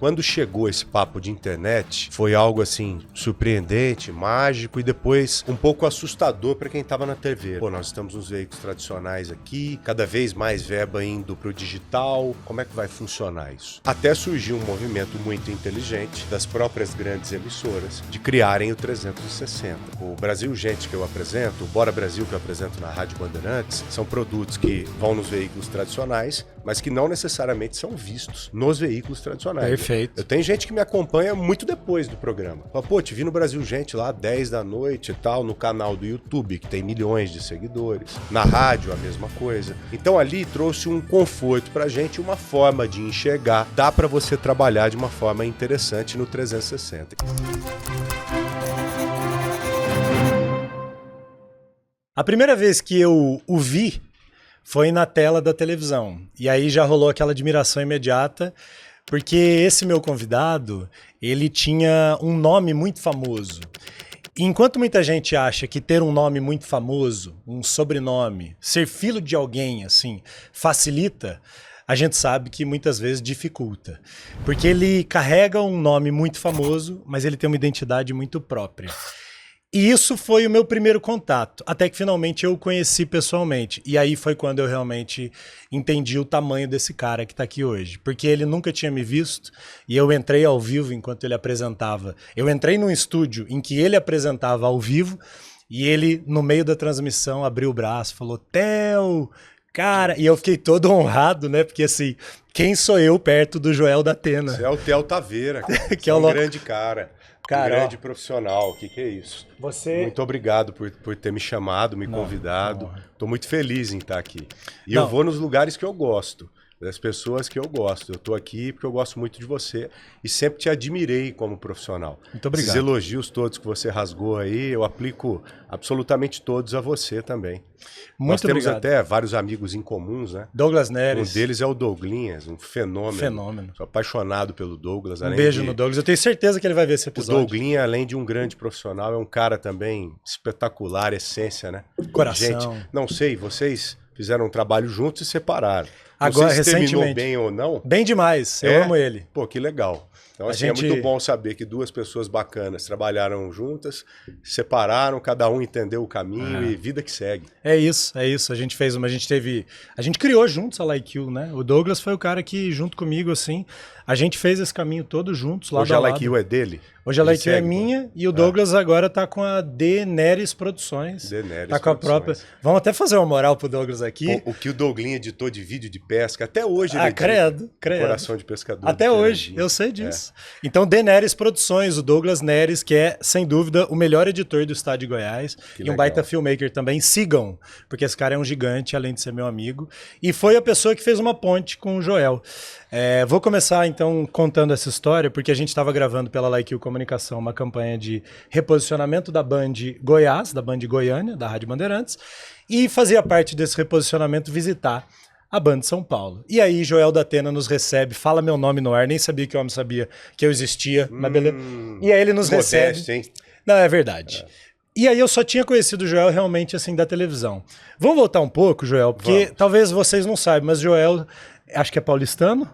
Quando chegou esse papo de internet, foi algo assim surpreendente, mágico e depois um pouco assustador para quem estava na TV. Pô, nós estamos nos veículos tradicionais aqui, cada vez mais verba indo pro digital, como é que vai funcionar isso? Até surgiu um movimento muito inteligente das próprias grandes emissoras de criarem o 360. O Brasil Gente que eu apresento, o Bora Brasil que eu apresento na Rádio Bandeirantes, são produtos que vão nos veículos tradicionais, mas que não necessariamente são vistos nos veículos tradicionais. Perfeito. Eu tenho gente que me acompanha muito depois do programa. Fala, pô, te vi no Brasil Gente lá 10 da noite e tal, no canal do YouTube, que tem milhões de seguidores. Na rádio, a mesma coisa. Então ali trouxe um conforto pra gente, uma forma de enxergar. Dá pra você trabalhar de uma forma interessante no 360. A primeira vez que eu o vi foi na tela da televisão. E aí já rolou aquela admiração imediata, porque esse meu convidado, ele tinha um nome muito famoso. E enquanto muita gente acha que ter um nome muito famoso, um sobrenome, ser filho de alguém, assim, facilita, a gente sabe que muitas vezes dificulta. Porque ele carrega um nome muito famoso, mas ele tem uma identidade muito própria. E isso foi o meu primeiro contato, até que finalmente eu o conheci pessoalmente. E aí foi quando eu realmente entendi o tamanho desse cara que está aqui hoje. Porque ele nunca tinha me visto e eu entrei ao vivo enquanto ele apresentava. Eu entrei num estúdio em que ele apresentava ao vivo e ele, no meio da transmissão, abriu o braço, falou, Theo, cara... E eu fiquei todo honrado, né? Porque assim, quem sou eu perto do Joel da Atena? Você é o Theo Taveira, cara. Que é um grande cara. Cara, um grande profissional, o que é isso? Muito obrigado por ter me chamado, me convidado. Estou muito feliz em estar aqui. E eu vou nos lugares que eu gosto, das pessoas que eu gosto. Eu estou aqui porque eu gosto muito de você e sempre te admirei como profissional. Muito obrigado. Esses elogios todos que você rasgou aí, eu aplico absolutamente todos a você também. Nós temos até vários amigos em comuns, né? Douglas Neres. Um deles é o Douglinhas, um fenômeno. Sou apaixonado pelo Douglas. Um beijo no Douglas. Eu tenho certeza que ele vai ver esse episódio. O Douglinha, além de um grande profissional, é um cara também espetacular, essência, né? Coração. Gente, não sei, vocês fizeram um trabalho juntos e separaram. Agora, não sei se recentemente. terminou bem ou não. Bem demais. Eu amo ele. Pô, que legal. Então, assim, é muito bom saber que duas pessoas bacanas trabalharam juntas, separaram, cada um entendeu o caminho e vida que segue. É isso. A gente fez uma, a gente criou juntos a Like You, né? O Douglas foi o cara que, junto comigo, assim, a gente fez esse caminho todo juntos, lado Hoje a a lado. Like You é dele? Hoje a Like You é minha e o Douglas agora tá com a D Neres Produções. D Neres tá com a própria. Vamos até fazer uma moral pro Douglas aqui. O que o Douglinha editou de vídeo de pesca, até hoje ele credo. Coração de Pescador. Até hoje, eu sei disso. Então, D Neres Produções, o Douglas Neres, que é, sem dúvida, o melhor editor do estado de Goiás e um baita filmmaker também. Sigam, porque esse cara é um gigante, além de ser meu amigo. E foi a pessoa que fez uma ponte com o Joel. Vou começar, então, contando essa história, porque a gente estava gravando pela Like You Comunicação uma campanha de reposicionamento da Band Goiás, da Band Goiânia, da Rádio Bandeirantes, e fazia parte desse reposicionamento visitar a Band São Paulo. E aí, Joel da Atena nos recebe, fala meu nome no ar, nem sabia que o homem sabia que eu existia, mas beleza. E aí ele nos recebe. Hein? Não, é verdade. E aí eu só tinha conhecido o Joel realmente assim da televisão. Vamos voltar um pouco, Joel, porque talvez vocês não saibam, mas Joel, acho que é paulistano,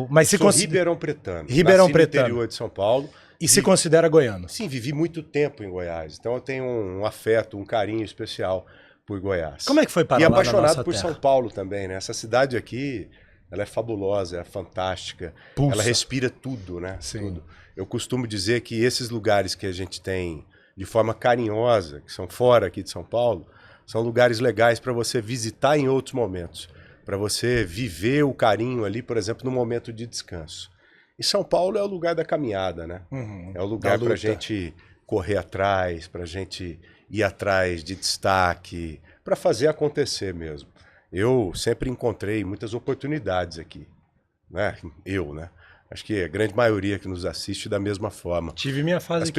mas se considera Ribeirão Pretano. Ribeirão Pretano. No interior de São Paulo. E se considera goiano. Sim, vivi muito tempo em Goiás. Então eu tenho um afeto, um carinho especial por Goiás. Como é que foi parar lá na nossa apaixonado por terra? São Paulo também, né? Essa cidade aqui, ela é fabulosa, é fantástica. Pulsa. Ela respira tudo, né? Sim. Tudo. Eu costumo dizer que esses lugares que a gente tem de forma carinhosa, que são fora aqui de São Paulo, são lugares legais para você visitar em outros momentos. Para você viver o carinho ali, por exemplo, no momento de descanso. E São Paulo é o lugar da caminhada, né? É o lugar para a gente correr atrás, para a gente ir atrás de destaque, para fazer acontecer mesmo. Eu sempre encontrei muitas oportunidades aqui, né? né? Acho que a grande maioria que nos assiste da mesma forma. Tive minha fase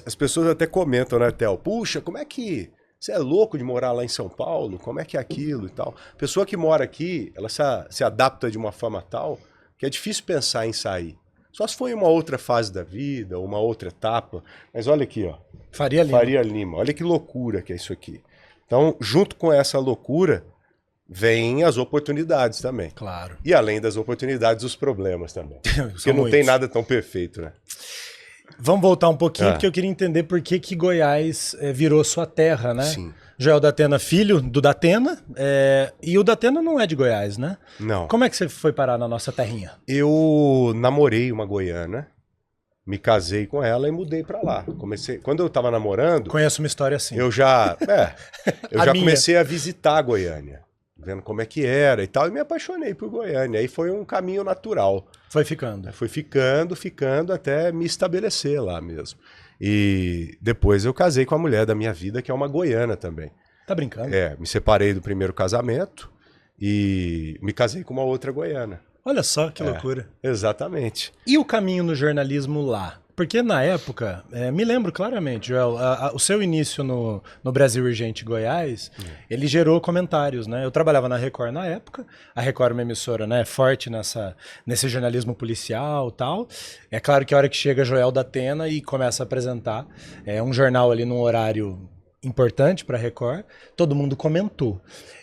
As pessoas até comentam, né, Theo? Puxa, como é que... Você é louco de morar lá em São Paulo? Como é que é aquilo e tal? A pessoa que mora aqui, ela se adapta de uma forma tal que é difícil pensar em sair. Só se foi uma outra fase da vida, uma outra etapa. Mas olha aqui, ó. Faria Lima. Faria Lima. Olha que loucura que é isso aqui. Então, junto com essa loucura, vêm as oportunidades também. Claro. E além das oportunidades, os problemas também. Porque São não tem muitos. nada tão perfeito, né? Vamos voltar um pouquinho, porque eu queria entender por que Goiás virou sua terra, né? Sim. Joel Datena, filho do Datena, e o Datena não é de Goiás, né? Não. Como é que você foi parar na nossa terrinha? Eu namorei uma goiana, me casei com ela e mudei pra lá. Quando eu tava namorando, Conheço uma história assim. eu já A minha. comecei a visitar Goiânia, vendo como é que era e tal, e me apaixonei por Goiânia. Aí foi um caminho natural. Foi ficando. Fui ficando até me estabelecer lá mesmo. E depois eu casei com a mulher da minha vida, que é uma goiana também. Tá brincando? Me separei do primeiro casamento e me casei com uma outra goiana. Olha só que loucura. Exatamente. E o caminho no jornalismo lá? Porque na época, me lembro claramente, Joel, o seu início no Brasil Urgente Goiás, ele gerou comentários, né? Eu trabalhava na Record na época, a Record é uma emissora, né, forte nesse jornalismo policial e tal. É claro que a hora que chega Joel Datena e começa a apresentar um jornal ali num horário importante para Record, todo mundo comentou.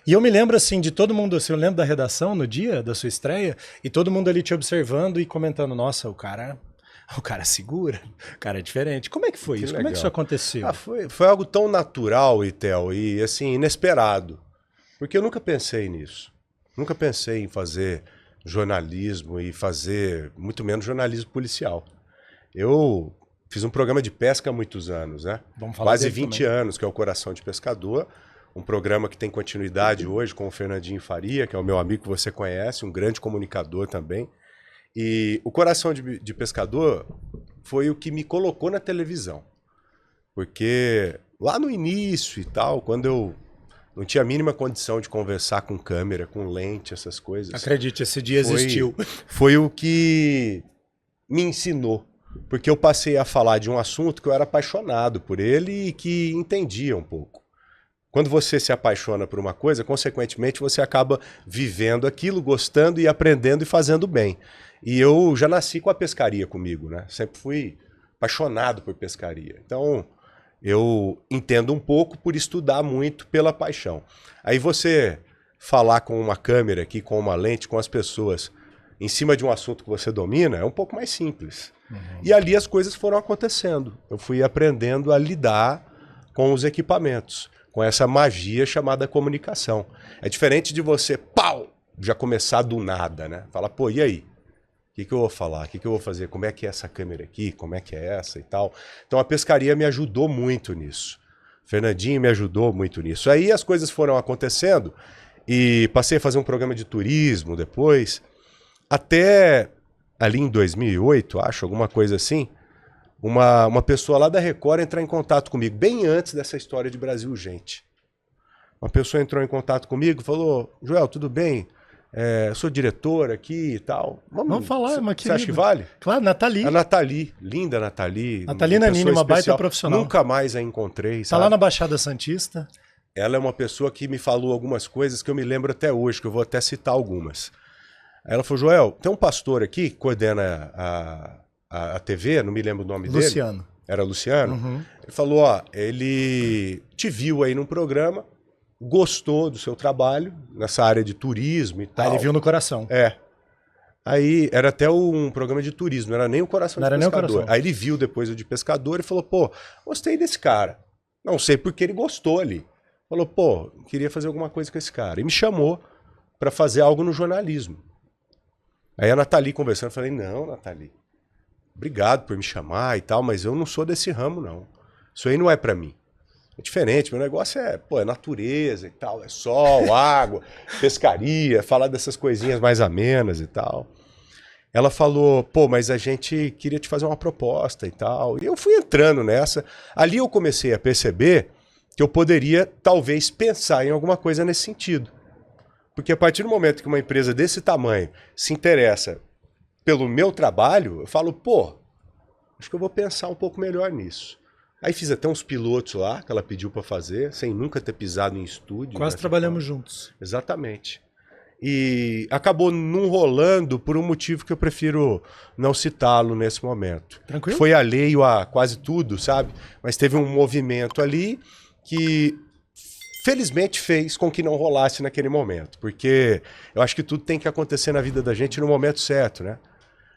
E eu me lembro assim de todo mundo, assim, eu lembro da redação no dia da sua estreia e todo mundo ali te observando e comentando, nossa, o cara segura, o cara é diferente. Como é que foi isso? Legal. Como é que isso aconteceu? Foi algo tão natural, Itel, e assim, inesperado. Porque eu nunca pensei nisso. Nunca pensei em fazer jornalismo e fazer, muito menos jornalismo policial. Eu fiz um programa de pesca há muitos anos, né? Vamos falar quase dele 20 também. anos, que é o Coração de Pescador. Um programa que tem continuidade hoje com o Fernandinho Faria, que é o meu amigo que você conhece, um grande comunicador também. E o Coração de Pescador foi o que me colocou na televisão. Porque lá no início e tal, quando eu não tinha a mínima condição de conversar com câmera, com lente, essas coisas. Acredite, esse dia existiu. Foi o que me ensinou. Porque eu passei a falar de um assunto que eu era apaixonado por ele e que entendia um pouco. Quando você se apaixona por uma coisa, consequentemente você acaba vivendo aquilo, gostando e aprendendo e fazendo bem. E eu já nasci com a pescaria comigo, né? Sempre fui apaixonado por pescaria. Então, eu entendo um pouco por estudar muito pela paixão. Aí você falar com uma câmera aqui, com uma lente, com as pessoas, em cima de um assunto que você domina, é um pouco mais simples. E ali as coisas foram acontecendo. Eu fui aprendendo a lidar com os equipamentos, com essa magia chamada comunicação. É diferente de você, já começar do nada, né? Falar, pô, e aí? O que eu vou falar? O que eu vou fazer? Como é que é essa câmera aqui? Como é que é essa e tal? Então a pescaria me ajudou muito nisso. Fernandinho me ajudou muito nisso. Aí as coisas foram acontecendo e passei a fazer um programa de turismo depois. Até ali em 2008, acho, alguma coisa assim, uma pessoa lá da Record entrar em contato comigo, bem antes dessa história de Brasil Urgente. Uma pessoa entrou em contato comigo e falou, Joel, tudo bem? Eu sou diretor aqui e tal. Vamos falar, uma Você acha que vale? Claro, Nathalie. A Nathalie, linda Nathalie. Nathalie Nanini, uma baita profissional. Nunca mais a encontrei, Tá sabe? lá na Baixada Santista. Ela é uma pessoa que me falou algumas coisas que eu me lembro até hoje, que eu vou até citar algumas. Aí ela falou, Joel, tem um pastor aqui que coordena a TV, não me lembro o nome dele. Luciano. Era Luciano? Ele falou, ó, ele te viu aí num programa, gostou do seu trabalho, nessa área de turismo e tal. Ele viu no coração. Aí era até um programa de turismo, não era nem o Coração de Pescador. Aí ele viu depois o de Pescador e falou, pô, gostei desse cara. Não sei porque ele gostou ali. Falou, pô, queria fazer alguma coisa com esse cara. E me chamou para fazer algo no jornalismo. Aí a Nathalie conversando, eu falei, não, Nathalie, obrigado por me chamar e tal, mas eu não sou desse ramo, não. Isso aí não é para mim. É diferente, meu negócio é natureza e tal, é sol, água, pescaria, falar dessas coisinhas mais amenas e tal. Ela falou, pô, mas a gente queria te fazer uma proposta e tal. E eu fui entrando nessa. Ali eu comecei a perceber que eu poderia, talvez, pensar em alguma coisa nesse sentido. Porque a partir do momento que uma empresa desse tamanho se interessa pelo meu trabalho, eu falo, pô, acho que eu vou pensar um pouco melhor nisso. Aí fiz até uns pilotos lá, que ela pediu para fazer, sem nunca ter pisado em estúdio. Quase trabalhamos juntos. Exatamente. E acabou não rolando por um motivo que eu prefiro não citá-lo nesse momento. Tranquilo? Foi alheio a quase tudo, sabe? Mas teve um movimento ali que felizmente fez com que não rolasse naquele momento, porque eu acho que tudo tem que acontecer na vida da gente no momento certo, né?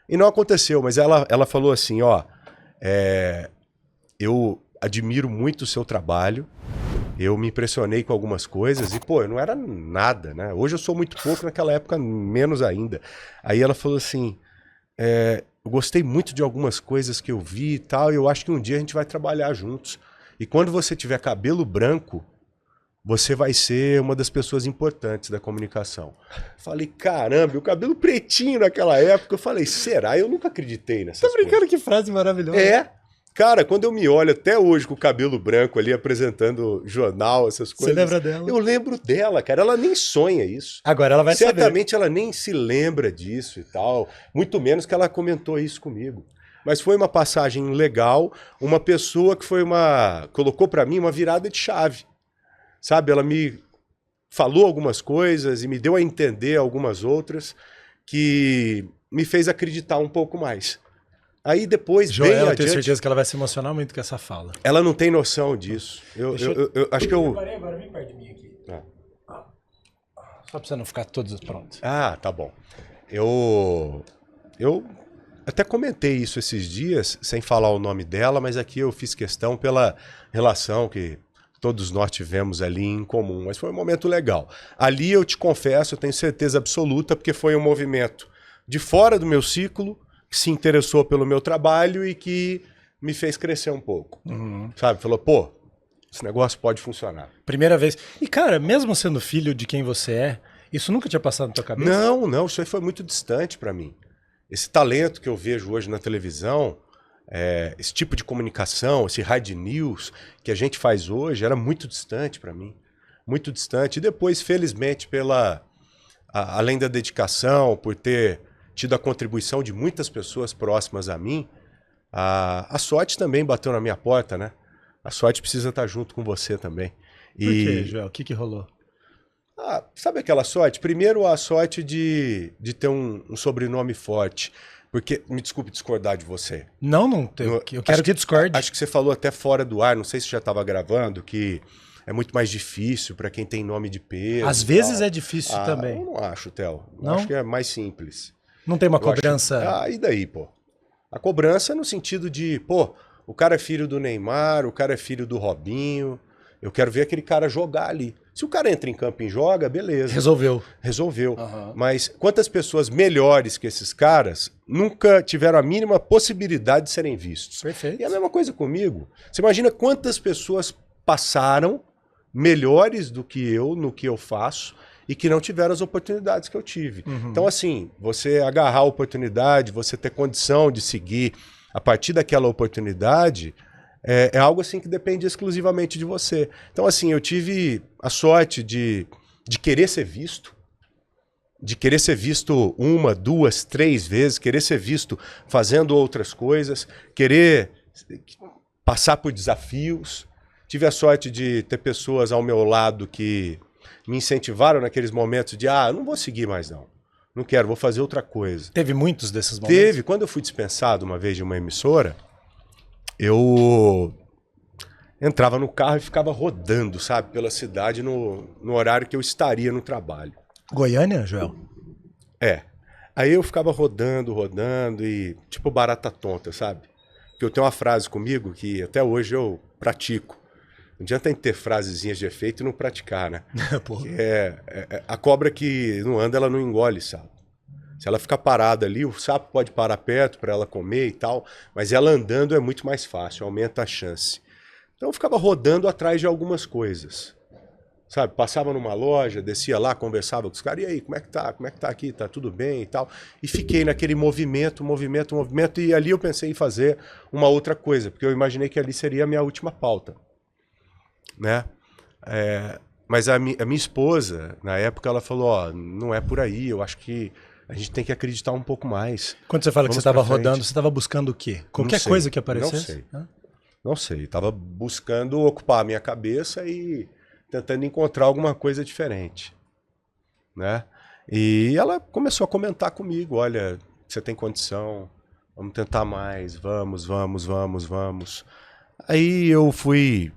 E não aconteceu, mas ela falou assim, ó, eu admiro muito o seu trabalho, eu me impressionei com algumas coisas e, pô, eu não era nada, né? Hoje eu sou muito pouco, naquela época menos ainda. Aí ela falou assim, eu gostei muito de algumas coisas que eu vi e tal, e eu acho que um dia a gente vai trabalhar juntos. E quando você tiver cabelo branco, você vai ser uma das pessoas importantes da comunicação. Falei, caramba, o cabelo pretinho naquela época. Eu falei, será? Eu nunca acreditei nessas Tô brincando, coisas. que frase maravilhosa. Cara, quando eu me olho até hoje com o cabelo branco ali, apresentando jornal, essas coisas... Você lembra dela? Eu lembro dela, cara. Ela nem sonha isso. Agora ela vai saber. Certamente ela nem se lembra disso e tal. Muito menos que ela comentou isso comigo. Mas foi uma passagem legal, uma pessoa que colocou pra mim uma virada de chave. Sabe, ela me falou algumas coisas e me deu a entender algumas outras que me fez acreditar um pouco mais. Aí depois, Joel, bem eu adiante... tenho certeza que ela vai se emocionar muito com essa fala. Ela não tem noção disso. Eu acho que eu... Agora vem perto de mim aqui. Só pra você não ficar todos prontos. Ah, tá bom. Eu até comentei isso esses dias, sem falar o nome dela, mas aqui eu fiz questão pela relação que todos nós tivemos ali em comum. Mas foi um momento legal. Ali eu te confesso, eu tenho certeza absoluta, porque foi um movimento de fora do meu ciclo, que se interessou pelo meu trabalho e que me fez crescer um pouco. Sabe? Falou, pô, esse negócio pode funcionar. Primeira vez. E, cara, mesmo sendo filho de quem você é, isso nunca tinha passado na tua cabeça? Não, isso aí foi muito distante para mim. Esse talento que eu vejo hoje na televisão, esse tipo de comunicação, esse hard news que a gente faz hoje, era muito distante para mim. Muito distante. E depois, felizmente, além da dedicação, por ter tido a contribuição de muitas pessoas próximas a mim, a sorte também bateu na minha porta, né? A sorte precisa estar junto com você também. Por quê, Joel? O que rolou? Sabe aquela sorte? Primeiro, a sorte de ter um sobrenome forte. Porque, me desculpe discordar de você. Não, eu quero que discorde. Acho que você falou até fora do ar, não sei se já estava gravando, que é muito mais difícil para quem tem nome de peso. Às vezes é difícil também. Eu não acho, Theo. Não? Acho que é mais simples. Não tem uma cobrança... E daí, pô? A cobrança é no sentido de, pô, o cara é filho do Neymar, o cara é filho do Robinho, eu quero ver aquele cara jogar ali. Se o cara entra em campo e joga, beleza. Resolveu. Mas quantas pessoas melhores que esses caras nunca tiveram a mínima possibilidade de serem vistos? Perfeito. E a mesma coisa comigo. Você imagina quantas pessoas passaram melhores do que eu no que eu faço e que não tiveram as oportunidades que eu tive. Então, assim, você agarrar a oportunidade, você ter condição de seguir a partir daquela oportunidade... É algo assim que depende exclusivamente de você. Então, assim, eu tive a sorte de querer ser visto, uma, duas, três vezes, querer ser visto fazendo outras coisas, querer passar por desafios. Tive a sorte de ter pessoas ao meu lado que me incentivaram naqueles momentos de, eu não vou seguir mais não. Não quero, vou fazer outra coisa. Teve muitos desses momentos? Teve. Quando eu fui dispensado uma vez de uma emissora, eu entrava no carro e ficava rodando, sabe, pela cidade no horário que eu estaria no trabalho. Goiânia, Joel? Aí eu ficava rodando e tipo barata tonta, sabe? Porque eu tenho uma frase comigo que até hoje eu pratico. Não adianta ter frasezinhas de efeito e não praticar, né? A cobra que não anda, ela não engole sapo. Se ela ficar parada ali, o sapo pode parar perto para ela comer e tal, mas ela andando é muito mais fácil, aumenta a chance. Então eu ficava rodando atrás de algumas coisas, sabe? Passava numa loja, descia lá, conversava com os caras, e aí, como é que tá? Como é que tá aqui? Tá tudo bem e tal? E fiquei naquele movimento, e ali eu pensei em fazer uma outra coisa, porque eu imaginei que ali seria a minha última pauta, né? Mas a minha esposa, na época, ela falou, não é por aí, eu acho que a gente tem que acreditar um pouco mais. Quando você fala que você estava rodando, você estava buscando o quê? Qualquer coisa que aparecesse? Não sei. Estava buscando ocupar a minha cabeça e tentando encontrar alguma coisa diferente, né? E ela começou a comentar comigo, olha, você tem condição, vamos tentar mais, vamos. Aí eu fui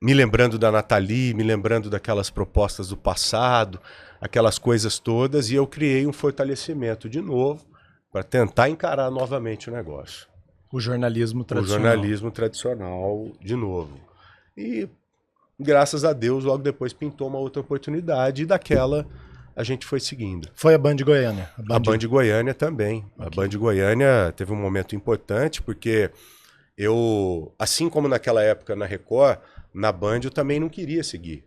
me lembrando da Nathalie, me lembrando daquelas propostas do passado, aquelas coisas todas, e eu criei um fortalecimento de novo para tentar encarar novamente o negócio. O jornalismo tradicional. O jornalismo tradicional de novo. E, graças a Deus, logo depois pintou uma outra oportunidade e daquela a gente foi seguindo. Foi a Band Goiânia? A Band Goiânia também. Okay. A Band Goiânia teve um momento importante porque eu, assim como naquela época na Record, na Band eu também não queria seguir.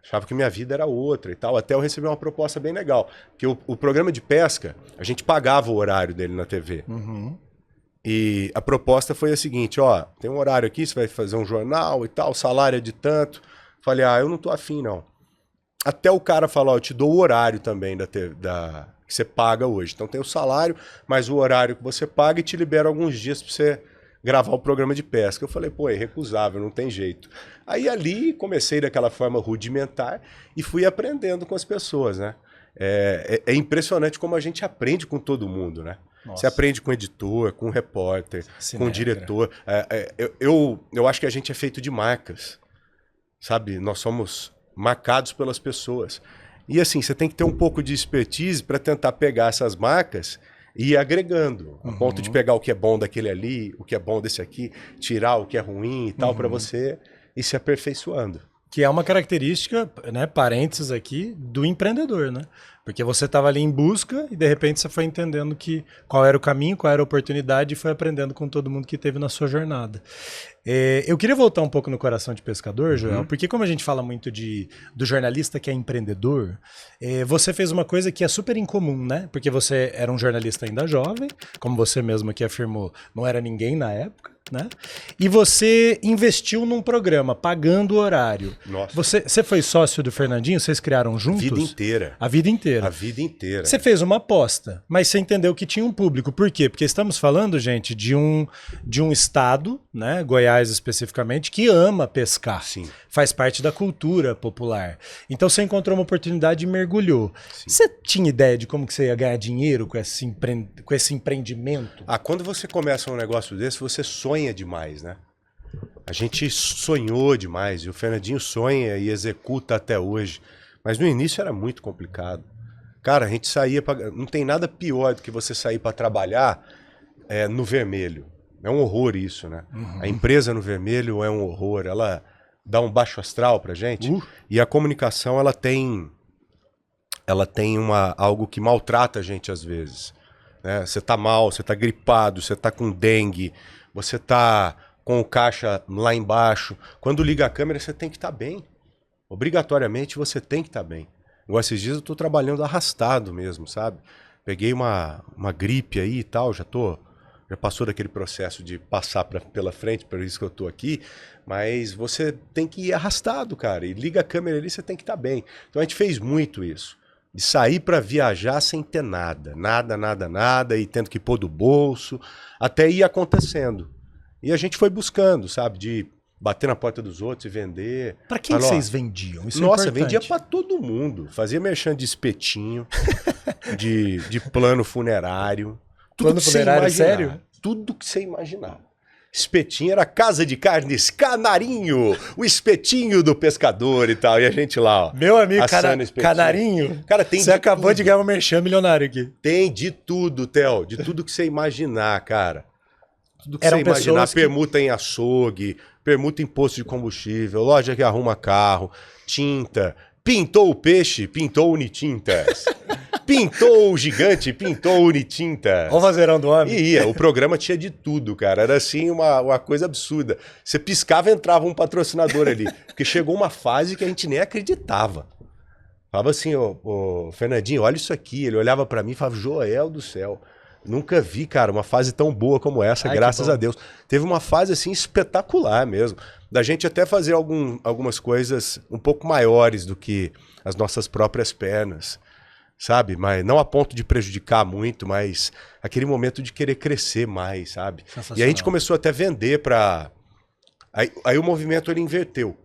Achava que minha vida era outra e tal. Até eu recebi uma proposta bem legal. Porque o programa de pesca, a gente pagava o horário dele na TV. Uhum. E a proposta foi a seguinte, ó, tem um horário aqui, você vai fazer um jornal e tal, o salário é de tanto. Falei, eu não tô afim, não. Até o cara falar, eu te dou o horário também que você paga hoje. Então tem o salário, mas o horário que você paga e te libera alguns dias pra você gravar o programa de pesca. Eu falei, pô, é irrecusável, não tem jeito. Aí ali comecei daquela forma rudimentar e fui aprendendo com as pessoas, né? É impressionante como a gente aprende com todo mundo, né? Nossa. Você aprende com o editor, com o repórter, com o diretor. Eu acho que a gente é feito de marcas, sabe? Nós somos marcados pelas pessoas. E assim, você tem que ter um pouco de expertise para tentar pegar essas marcas e ir agregando, a ponto de pegar o que é bom daquele ali, o que é bom desse aqui, tirar o que é ruim e tal, para você ir se aperfeiçoando. Que é uma característica, né, parênteses aqui, do empreendedor, né? Porque você estava ali em busca e de repente você foi entendendo qual era o caminho, qual era a oportunidade e foi aprendendo com todo mundo que teve na sua jornada. Eu queria voltar um pouco no Coração de Pescador, Joel, porque como a gente fala muito do jornalista que é empreendedor, você fez uma coisa que é super incomum, né? Porque você era um jornalista ainda jovem, como você mesmo aqui afirmou, não era ninguém na época, né? E você investiu num programa, pagando o horário. Nossa. Você foi sócio do Fernandinho? Vocês criaram juntos? A vida inteira. A vida inteira. A vida inteira. Você fez uma aposta, mas você entendeu que tinha um público. Por quê? Porque estamos falando, gente, de um estado, né, Goiás especificamente, que ama pescar. Sim. Faz parte da cultura popular. Então você encontrou uma oportunidade e mergulhou. Sim. Você tinha ideia de como que você ia ganhar dinheiro com esse empreendimento? Quando você começa um negócio desse, você sonha demais, né? A gente sonhou demais, e o Fernandinho sonha e executa até hoje. Mas no início era muito complicado. Cara, a gente saía não tem nada pior do que você sair para trabalhar no vermelho. É um horror isso, né? A empresa no vermelho é um horror. Ela dá um baixo astral pra gente. E a comunicação, ela tem algo que maltrata a gente às vezes. Né? Você tá mal, você tá gripado, você tá com dengue, você tá com o caixa lá embaixo. Quando liga a câmera, você tem que estar bem. Obrigatoriamente você tem que estar bem. Igual esses dias eu tô trabalhando arrastado mesmo, sabe? Peguei uma gripe aí e tal, já passou daquele processo de passar pela frente, por isso que eu tô aqui, mas você tem que ir arrastado, cara, e liga a câmera ali, você tem que estar bem. Então a gente fez muito isso, de sair para viajar sem ter nada, e tendo que pôr do bolso, até ir acontecendo. E a gente foi buscando, sabe, de bater na porta dos outros e vender. Pra quem vocês vendiam? Isso nossa, é importante. Vendia pra todo mundo. Fazia merchan de espetinho, de plano funerário. Plano funerário, sério? Tudo que você imaginar. Espetinho era Casa de Carnes Canarinho, o espetinho do pescador e tal. E a gente lá, ó. Meu amigo, Canarinho? Cara, tem você acabou de ganhar um merchan milionário aqui. Tem de tudo, Theo. De tudo que você imaginar, cara. Tudo que você imaginar. Permuta em açougue, permuta em posto de combustível, loja que arruma carro, tinta. Pintou o peixe, pintou Unitintas. Pintou o gigante, pintou Unitintas. O vozeirão do homem. E ia, o programa tinha de tudo, cara. Era assim uma coisa absurda. Você piscava, entrava um patrocinador ali. Porque chegou uma fase que a gente nem acreditava. Falava assim, ô Fernandinho, olha isso aqui. Ele olhava pra mim e falava, Joel do céu. Nunca vi, cara, uma fase tão boa como essa, graças a Deus. Teve uma fase, assim, espetacular mesmo. Da gente até fazer algumas coisas um pouco maiores do que as nossas próprias pernas, sabe? Mas não a ponto de prejudicar muito, mas aquele momento de querer crescer mais, sabe? E a gente começou até a vender pra... Aí o movimento, ele inverteu.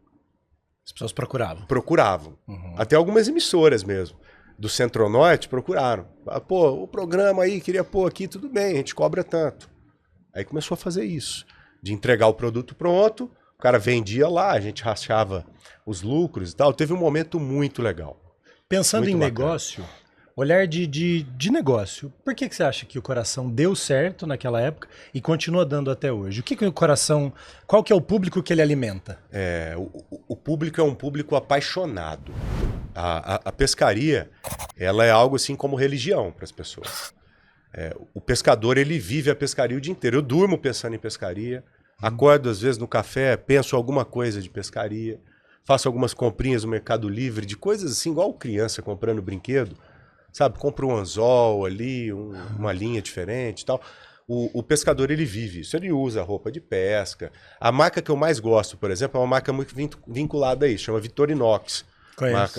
As pessoas procuravam. Procuravam. Até algumas emissoras mesmo. Do Centro-Norte procuraram. Pô, o programa aí, queria pôr aqui, tudo bem, a gente cobra tanto. Aí começou a fazer isso. De entregar o produto pronto, cara vendia lá, a gente rachava os lucros e tal. Teve um momento muito legal. Pensando Muito em bacana. negócio, olhar de negócio, por que você acha que o Coração deu certo naquela época e continua dando até hoje? O que o Coração, qual que é o público que ele alimenta? O público é um público apaixonado. A pescaria, ela é algo assim como religião para as pessoas. O pescador, ele vive a pescaria o dia inteiro. Eu durmo pensando em pescaria, acordo às vezes no café, penso alguma coisa de pescaria, faço algumas comprinhas no Mercado Livre, de coisas assim, igual criança comprando brinquedo, sabe? Compra um anzol ali, uma linha diferente e tal. O pescador, ele vive isso, ele usa roupa de pesca. A marca que eu mais gosto, por exemplo, é uma marca muito vinculada a isso, chama Victorinox.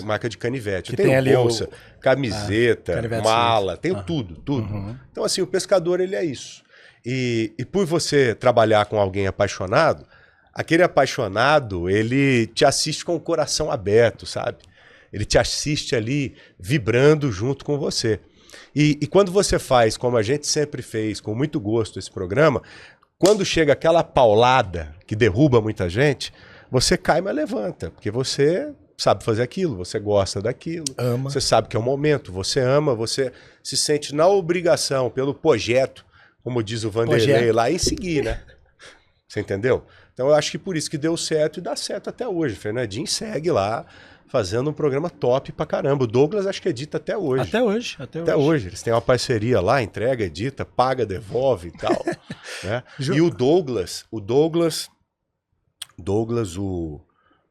Marca de canivete. Que Eu tenho tem ali bolsa, camiseta, mala, tenho tudo. Uhum. Então, assim, o pescador, ele é isso. E por você trabalhar com alguém apaixonado, aquele apaixonado, ele te assiste com o coração aberto, sabe? Ele te assiste ali vibrando junto com você. E quando você faz, como a gente sempre fez, com muito gosto esse programa, quando chega aquela paulada que derruba muita gente, você cai, mas levanta, porque você sabe fazer aquilo, você gosta daquilo, Ama. Você sabe que é o momento, você ama, você se sente na obrigação, pelo projeto, como diz o Vanderlei lá, em seguir, né? Você entendeu? Então eu acho que por isso que deu certo e dá certo até hoje. Fernandinho segue lá, fazendo um programa top pra caramba. O Douglas acho que edita até hoje. Até hoje. Eles têm uma parceria lá, entrega, edita, paga, devolve e tal. Né? E o Douglas, o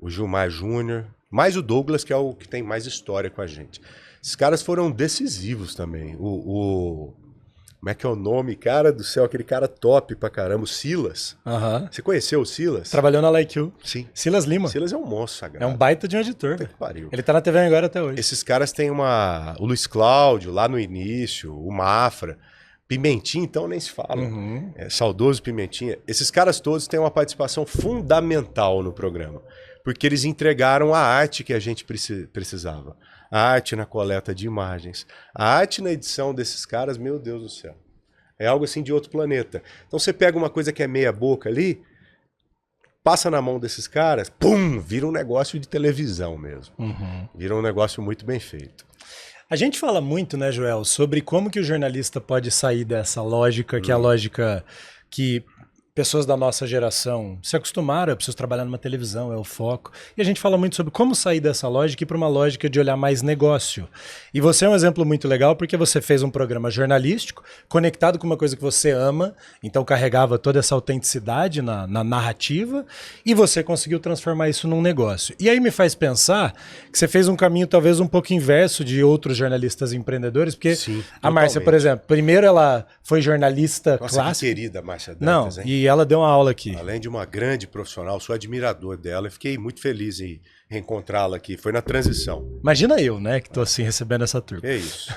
Gilmar Júnior, mais o Douglas, que é o que tem mais história com a gente. Esses caras foram decisivos também. Como é que é o nome? Cara do céu, aquele cara top pra caramba, o Silas. Você conheceu o Silas? Trabalhou na Like You. Sim. Silas Lima. Silas é um monstro sagrado. É um baita de um editor. Que pariu. Ele tá na TV agora até hoje. Esses caras têm o Luiz Cláudio, lá no início, o Mafra, Pimentinha, então nem se fala. Saudoso Pimentinha. Esses caras todos têm uma participação fundamental no programa, porque eles entregaram a arte que a gente precisava. A arte na coleta de imagens, a arte na edição desses caras, meu Deus do céu. É algo assim de outro planeta. Então você pega uma coisa que é meia boca ali, passa na mão desses caras, pum, vira um negócio de televisão mesmo. Vira um negócio muito bem feito. A gente fala muito, né, Joel, sobre como que o jornalista pode sair dessa lógica, que é a lógica que pessoas da nossa geração se acostumaram, eu preciso trabalhar numa televisão, é o foco. E a gente fala muito sobre como sair dessa lógica e ir para uma lógica de olhar mais negócio. E você é um exemplo muito legal porque você fez um programa jornalístico conectado com uma coisa que você ama, então carregava toda essa autenticidade na narrativa e você conseguiu transformar isso num negócio. E aí me faz pensar que você fez um caminho talvez um pouco inverso de outros jornalistas empreendedores, porque sim, a Márcia, por exemplo, primeiro ela foi jornalista clássica. Que querida Márcia Dantas, Não, hein? e ela deu uma aula aqui. Além de uma grande profissional, sou admirador dela e fiquei muito feliz em reencontrá-la aqui. Foi na transição. Imagina eu, né, que tô assim recebendo essa turma. É isso.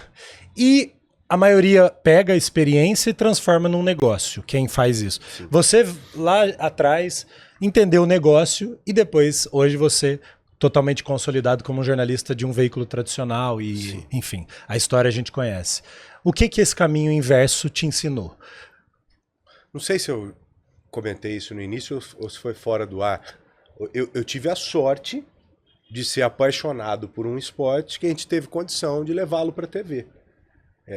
E a maioria pega a experiência e transforma num negócio, quem faz isso. Sim. Você lá atrás entendeu o negócio e depois, hoje você totalmente consolidado como um jornalista de um veículo tradicional e, sim, enfim, a história a gente conhece. O que esse caminho inverso te ensinou? Não sei se eu comentei isso no início ou se foi fora do ar. Eu tive a sorte de ser apaixonado por um esporte que a gente teve condição de levá-lo para a TV.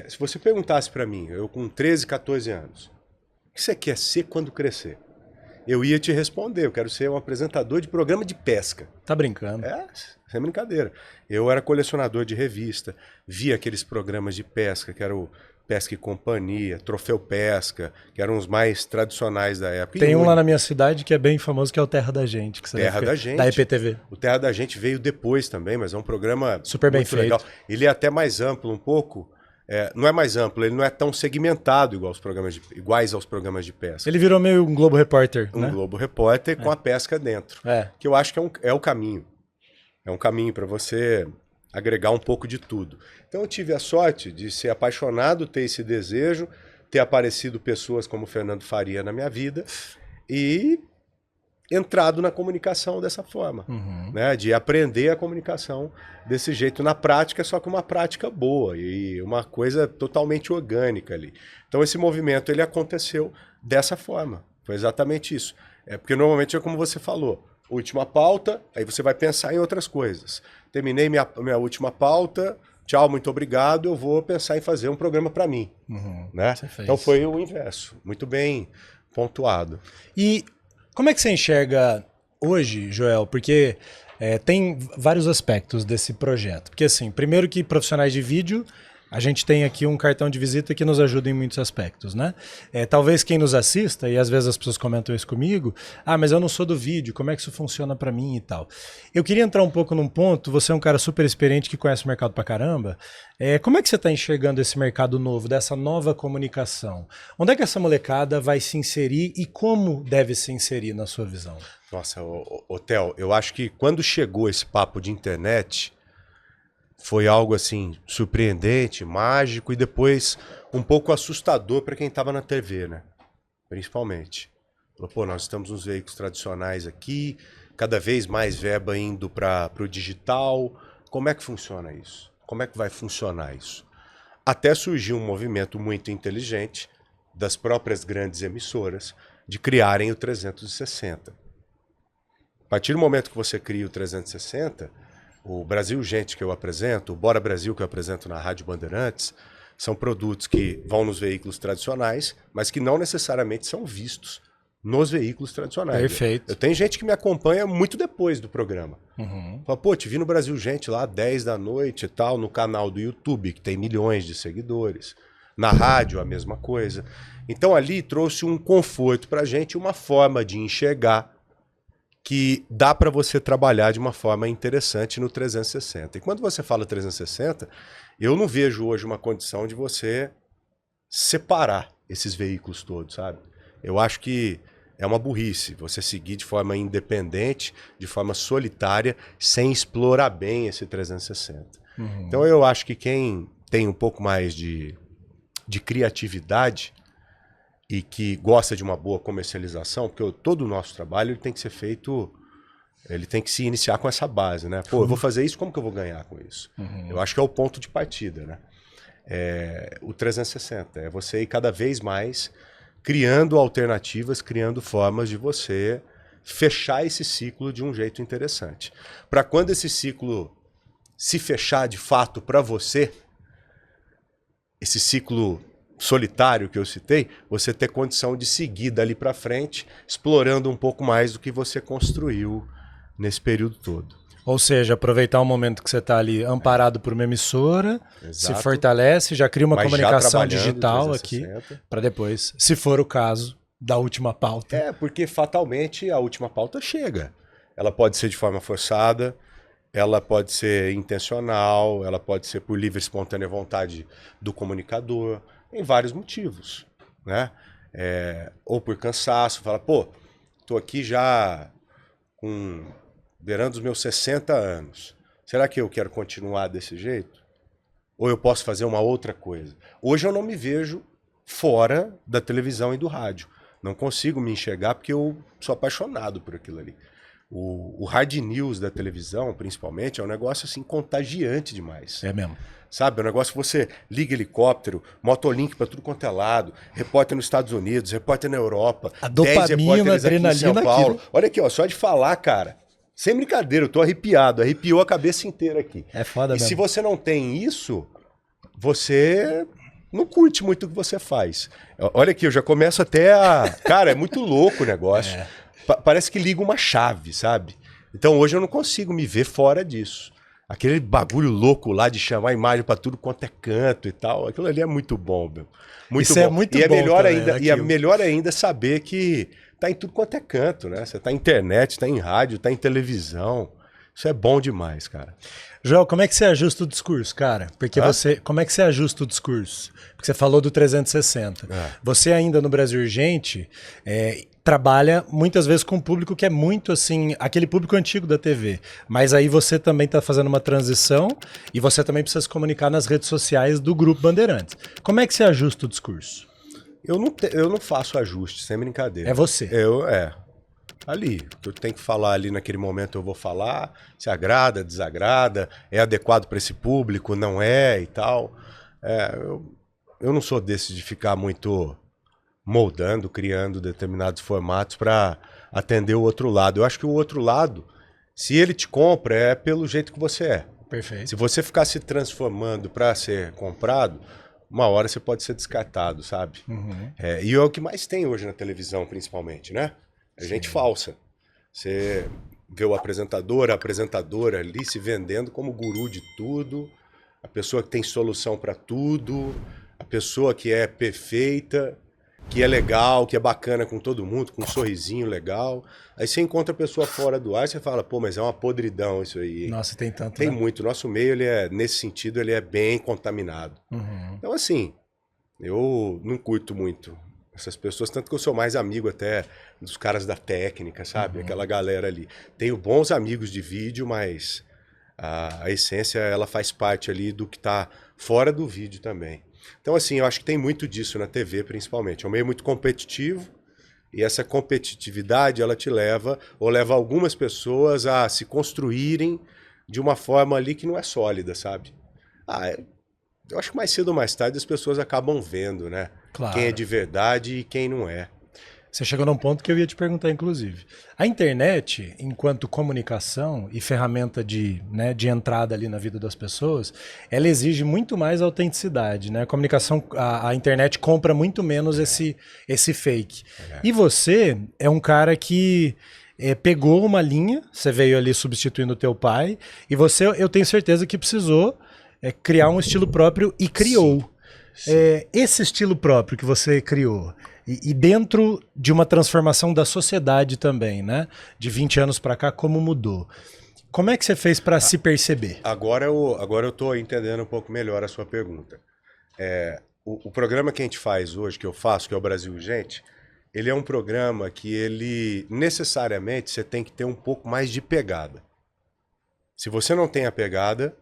Se você perguntasse para mim, eu com 13, 14 anos, o que você quer ser quando crescer? Eu ia te responder, eu quero ser um apresentador de programa de pesca. Tá brincando? Sem brincadeira. Eu era colecionador de revista, via aqueles programas de pesca, que era o Pesca e Companhia, Troféu Pesca, que eram os mais tradicionais da época. Tem um lá na minha cidade que é bem famoso, que é o Terra da Gente. Que Terra da Gente. Da IPTV. O Terra da Gente veio depois também, mas é um programa super bem feito. Legal. Ele é até mais amplo um pouco. Não é mais amplo, ele não é tão segmentado iguais aos programas de pesca. Ele virou meio um Globo Repórter, né? Um Globo Repórter com a pesca dentro. Que eu acho que é o caminho. É um caminho para você agregar um pouco de tudo. Então eu tive a sorte de ser apaixonado, ter esse desejo, ter aparecido pessoas como Fernando Faria na minha vida e entrado na comunicação dessa forma, né? De aprender a comunicação desse jeito na prática, só que uma prática boa e uma coisa totalmente orgânica ali. Então esse movimento ele aconteceu dessa forma, foi exatamente isso. É porque normalmente é como você falou, última pauta, aí você vai pensar em outras coisas. Terminei minha última pauta, tchau, muito obrigado, eu vou pensar em fazer um programa para mim. Né? Então foi o inverso, muito bem pontuado. E como é que você enxerga hoje, Joel? Porque tem vários aspectos desse projeto. Porque assim, primeiro que profissionais de vídeo, a gente tem aqui um cartão de visita que nos ajuda em muitos aspectos, né? Talvez quem nos assista, e às vezes as pessoas comentam isso comigo, mas eu não sou do vídeo, como é que isso funciona pra mim e tal. Eu queria entrar um pouco num ponto, você é um cara super experiente que conhece o mercado pra caramba, como é que você tá enxergando esse mercado novo, dessa nova comunicação? Onde é que essa molecada vai se inserir e como deve se inserir na sua visão? Nossa, Theo, eu acho que quando chegou esse papo de internet, foi algo assim surpreendente, mágico e depois um pouco assustador para quem estava na TV, né? Principalmente. Falou, pô, nós estamos nos veículos tradicionais aqui, cada vez mais verba indo para o digital. Como é que funciona isso? Como é que vai funcionar isso? Até surgiu um movimento muito inteligente das próprias grandes emissoras de criarem o 360. A partir do momento que você cria o 360, o Brasil Gente que eu apresento, o Bora Brasil que eu apresento na Rádio Bandeirantes, são produtos que vão nos veículos tradicionais, mas que não necessariamente são vistos nos veículos tradicionais. Perfeito. Eu tenho gente que me acompanha muito depois do programa. Fala, pô, te vi no Brasil Gente lá, 10 da noite e tal, no canal do YouTube, que tem milhões de seguidores. Na rádio, a mesma coisa. Então ali trouxe um conforto pra gente, uma forma de enxergar que dá para você trabalhar de uma forma interessante no 360. E quando você fala 360, eu não vejo hoje uma condição de você separar esses veículos todos, sabe? Eu acho que é uma burrice você seguir de forma independente, de forma solitária, sem explorar bem esse 360. Então eu acho que quem tem um pouco mais de criatividade e que gosta de uma boa comercialização, porque todo o nosso trabalho ele tem que ser feito, ele tem que se iniciar com essa base, né? Pô, eu vou fazer isso, como que eu vou ganhar com isso? Eu acho que é o ponto de partida, né? O 360, é você ir cada vez mais criando alternativas, criando formas de você fechar esse ciclo de um jeito interessante. Para quando esse ciclo se fechar de fato para você, esse ciclo solitário que eu citei, você ter condição de seguir dali para frente, explorando um pouco mais do que você construiu nesse período todo. Ou seja, aproveitar o momento que você está ali amparado por uma emissora, se fortalece, já cria uma comunicação digital aqui, para depois, se for o caso, da última pauta. Porque fatalmente a última pauta chega. Ela pode ser de forma forçada, ela pode ser intencional, ela pode ser por livre e espontânea vontade do comunicador, em vários motivos, né? Ou por cansaço, fala, pô, tô aqui já beirando os meus 60 anos, será que eu quero continuar desse jeito? Ou eu posso fazer uma outra coisa? Hoje eu não me vejo fora da televisão e do rádio, não consigo me enxergar porque eu sou apaixonado por aquilo ali. O hard news da televisão, principalmente, é um negócio assim contagiante demais. É mesmo. Sabe, é um negócio que você liga helicóptero, motolink para tudo quanto é lado, repórter nos Estados Unidos, repórter na Europa, a dopamina, adrenalina, aqui em São Paulo. Aquilo. Olha aqui, ó, só de falar, cara, sem brincadeira, eu tô arrepiado, arrepiou a cabeça inteira aqui. É foda mesmo. E se você não tem isso, você não curte muito o que você faz. Olha aqui, eu já começo até a... Cara, é muito louco o negócio. Parece que liga uma chave, sabe? Então hoje eu não consigo me ver fora disso. Aquele bagulho louco lá de chamar a imagem para tudo quanto é canto e tal, aquilo ali é muito bom, meu. Muito Isso bom. É muito e bom melhor também, ainda, né, e é melhor ainda saber que tá em tudo quanto é canto, né? Você tá em internet, tá em rádio, tá em televisão. Isso é bom demais, cara. Joel, como é que você ajusta o discurso, cara? Porque como é que você ajusta o discurso? Porque você falou do 360. Você ainda no Brasil Urgente trabalha muitas vezes com um público que é muito assim, aquele público antigo da TV. Mas aí você também está fazendo uma transição e você também precisa se comunicar nas redes sociais do Grupo Bandeirantes. Como é que você ajusta o discurso? Eu não faço ajuste, sem brincadeira. É você. Ali, o que eu tenho que falar ali naquele momento eu vou falar, se agrada, desagrada, é adequado para esse público, não é e tal. Eu não sou desse de ficar muito moldando, criando determinados formatos para atender o outro lado. Eu acho que o outro lado, se ele te compra, é pelo jeito que você é. Perfeito. Se você ficar se transformando para ser comprado, uma hora você pode ser descartado, sabe? E é o que mais tem hoje na televisão, principalmente, né? É gente falsa. Você vê o apresentador, a apresentadora ali se vendendo como guru de tudo, a pessoa que tem solução para tudo, a pessoa que é perfeita, que é legal, que é bacana com todo mundo, com um sorrisinho legal. Aí você encontra a pessoa fora do ar e você fala, pô, mas é uma podridão isso aí. Hein? Nossa, tem tanto, Tem né? muito. Nosso meio, ele é, nesse sentido, ele é bem contaminado. Então, assim, eu não curto muito essas pessoas, tanto que eu sou mais amigo até dos caras da técnica, sabe? Aquela galera ali. Tenho bons amigos de vídeo, mas a essência, ela faz parte ali do que tá fora do vídeo também. Então, assim, eu acho que tem muito disso na TV, principalmente. É um meio muito competitivo e essa competitividade, ela te leva, ou leva algumas pessoas a se construírem de uma forma ali que não é sólida, sabe? Eu acho que mais cedo ou mais tarde as pessoas acabam vendo, né? Claro. Quem é de verdade e quem não é. Você chegou num ponto que eu ia te perguntar, inclusive. A internet, enquanto comunicação e ferramenta de entrada ali na vida das pessoas, ela exige muito mais autenticidade, né? A comunicação, a internet compra muito menos esse fake. E você é um cara que pegou uma linha, você veio ali substituindo o teu pai, e você, eu tenho certeza que precisou criar um estilo próprio e criou. Sim. Esse estilo próprio que você criou, e dentro de uma transformação da sociedade também, né? De 20 anos para cá, como mudou? Como é que você fez para se perceber? Agora eu tô entendendo um pouco melhor a sua pergunta. O programa que a gente faz hoje, que eu faço, que é o Brasil Urgente, ele é um programa que ele, necessariamente, você tem que ter um pouco mais de pegada. Se você não tem a pegada,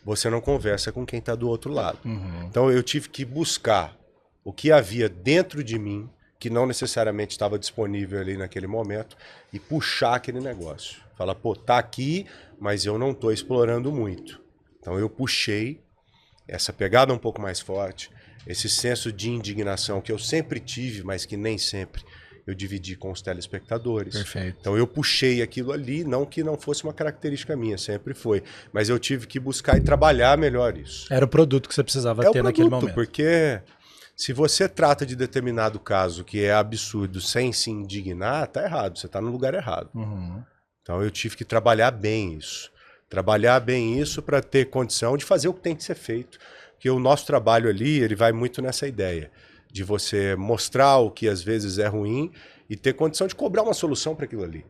você não conversa com quem está do outro lado. Então eu tive que buscar o que havia dentro de mim, que não necessariamente estava disponível ali naquele momento, e puxar aquele negócio. Falar, pô, tá aqui, mas eu não estou explorando muito. Então eu puxei essa pegada um pouco mais forte, esse senso de indignação que eu sempre tive, mas que nem sempre eu dividi com os telespectadores. Perfeito. Então eu puxei aquilo ali, não que não fosse uma característica minha, sempre foi. Mas eu tive que buscar e trabalhar melhor isso. Era o produto que você precisava ter naquele momento. Porque se você trata de determinado caso que é absurdo sem se indignar, tá errado, você tá no lugar errado. Então eu tive que trabalhar bem isso. Trabalhar bem isso para ter condição de fazer o que tem que ser feito. Porque o nosso trabalho ali, ele vai muito nessa ideia de você mostrar o que às vezes é ruim e ter condição de cobrar uma solução para aquilo ali.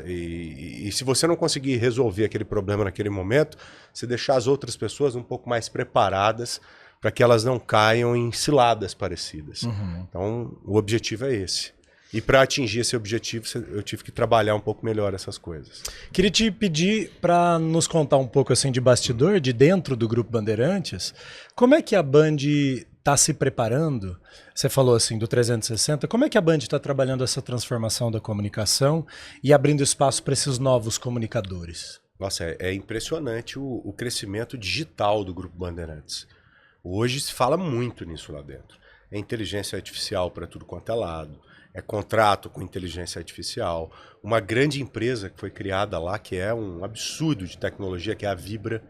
E se você não conseguir resolver aquele problema naquele momento, você deixar as outras pessoas um pouco mais preparadas para que elas não caiam em ciladas parecidas. Então, o objetivo é esse. E para atingir esse objetivo, eu tive que trabalhar um pouco melhor essas coisas. Queria te pedir para nos contar um pouco assim de bastidor, de dentro do Grupo Bandeirantes, como é que a Band está se preparando? Você falou assim do 360, como é que a Band está trabalhando essa transformação da comunicação e abrindo espaço para esses novos comunicadores? Nossa, é impressionante o crescimento digital do Grupo Bandeirantes. Hoje se fala muito nisso lá dentro. É inteligência artificial para tudo quanto é lado, é contrato com inteligência artificial. Uma grande empresa que foi criada lá, que é um absurdo de tecnologia, que é a Vibra.